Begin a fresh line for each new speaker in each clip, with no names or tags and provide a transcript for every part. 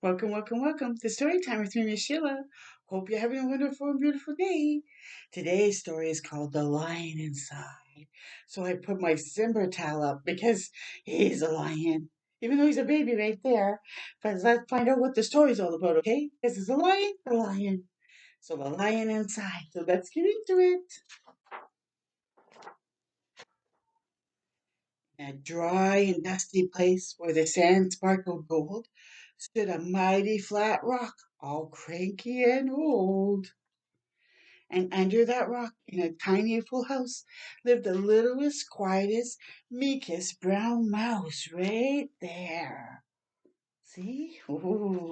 Welcome, welcome, welcome to Story Time with me, Miss Sheila. Hope you're having a wonderful and beautiful day. Today's story is called The Lion Inside. So I put my Simba towel up because he's a lion, even though he's a baby right there. But let's find out what the story's all about, okay? This is a lion, a lion. So the lion inside. So let's get into it. In a dry and dusty place where the sand sparkled gold stood a mighty flat rock, all cranky and old. And under that rock, in a tiny full house, lived the littlest, quietest, meekest brown mouse right there. See? Ooh.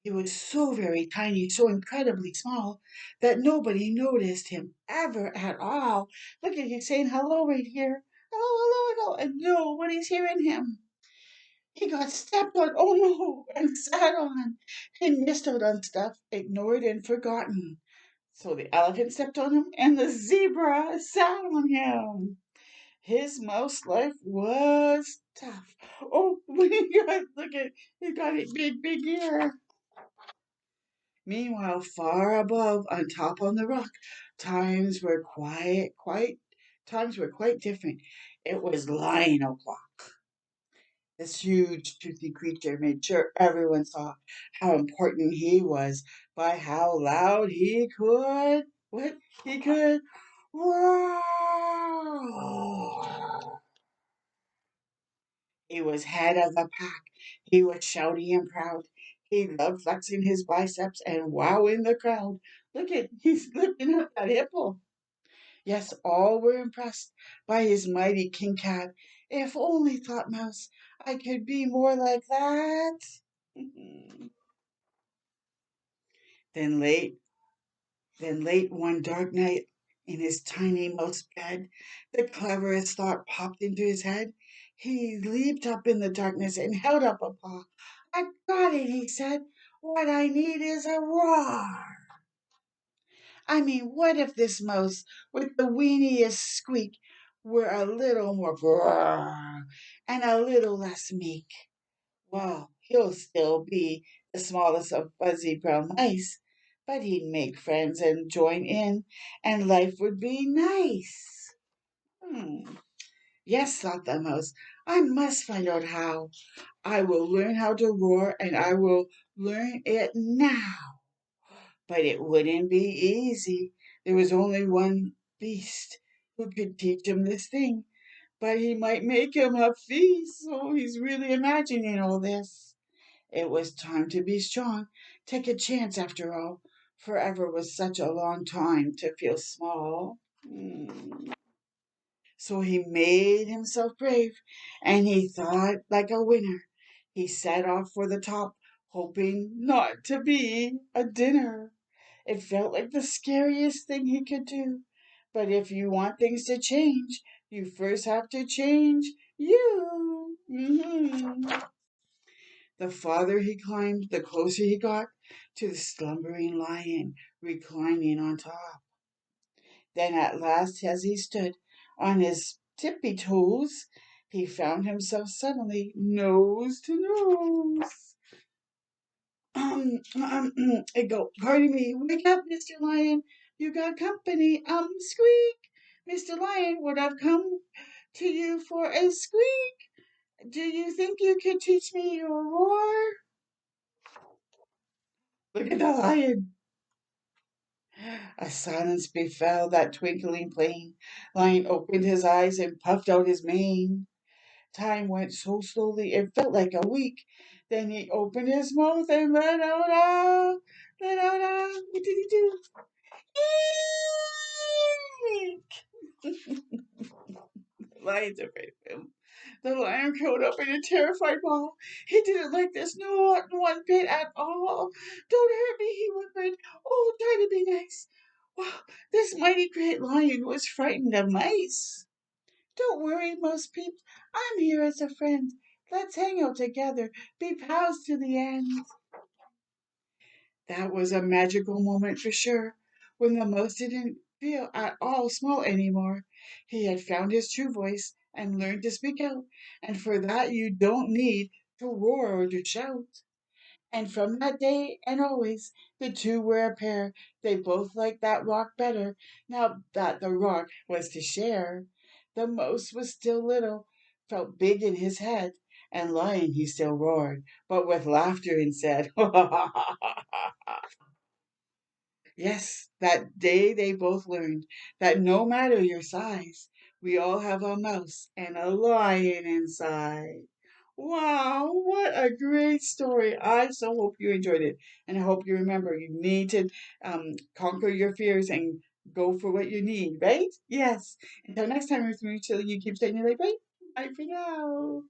He was so very tiny, so incredibly small, that nobody noticed him ever at all. Look at you saying hello right here. Hello, hello, hello. And nobody's hearing him. He got stepped on, oh no, and sat on. He missed out on stuff, ignored and forgotten. So the elephant stepped on him, and the zebra sat on him. His mouse life was tough. Oh, look at he got a big, big ear. Meanwhile, far above, on top on the rock, times were times were quite different. It was lion o'clock. This huge, toothy creature made sure everyone saw how important he was by how loud he could. What? He could roar. He was head of the pack. He was shouty and proud. He loved flexing his biceps and wowing the crowd. Look at, he's lifting up that hippo. Yes, all were impressed by his mighty king cat. If only, thought Mouse, I could be more like that. then late, then late one dark night, in his tiny mouse bed, the cleverest thought popped into his head. He leaped up in the darkness and held up a paw. I got it, he said. What I need is a roar. I mean, what if this mouse with the weeniest squeak were a little more brrr and a little less meek? Well, he'll still be the smallest of fuzzy brown mice, but he'd make friends and join in, and life would be nice. Hmm. Yes, thought the mouse, I must find out how. I will learn how to roar, and I will learn it now. But it wouldn't be easy. There was only one beast who could teach him this thing, but he might make him a feast. So he's really imagining all this. It was time to be strong, take a chance after all. Forever was such a long time to feel small. So he made himself brave, and he thought like a winner. He set off for the top, hoping not to be a dinner. It felt like the scariest thing he could do. But if you want things to change, you first have to change you. The farther he climbed, the closer he got to the slumbering lion reclining on top. Then at last, as he stood on his tippy toes, he found himself suddenly nose to nose. Pardon me, wake up, Mr. Lion. You got company. Squeak. Mr. Lion, what I've come to you for is squeak. Do you think you could teach me your roar? Look at the lion. A silence befell that twinkling plain. Lion opened his eyes and puffed out his mane. Time went so slowly it felt like a week. Then he opened his mouth and let out a. What did he do? Eek! The lion's afraid of him. The lion curled up in a terrified ball. He didn't like this, not one bit at all. Don't hurt me, he whimpered. Oh, try to be nice. Wow, this mighty great lion was frightened of mice. Don't worry, most peeps. I'm here as a friend. Let's hang out together, be pals to the end. That was a magical moment for sure, when the mouse didn't feel at all small anymore. He had found his true voice and learned to speak out, and for that you don't need to roar or to shout. And from that day and always, the two were a pair. They both liked that rock better, now that the rock was to share. The mouse was still little, felt big in his head, and lying he still roared, but with laughter instead. Yes, that day they both learned that no matter your size, we all have a mouse and a lion inside. Wow, what a great story. I so hope you enjoyed it. And I hope you remember you need to conquer your fears and go for what you need, right? Yes. Until next time with me, Chili, you keep staying late, right? Bye for now.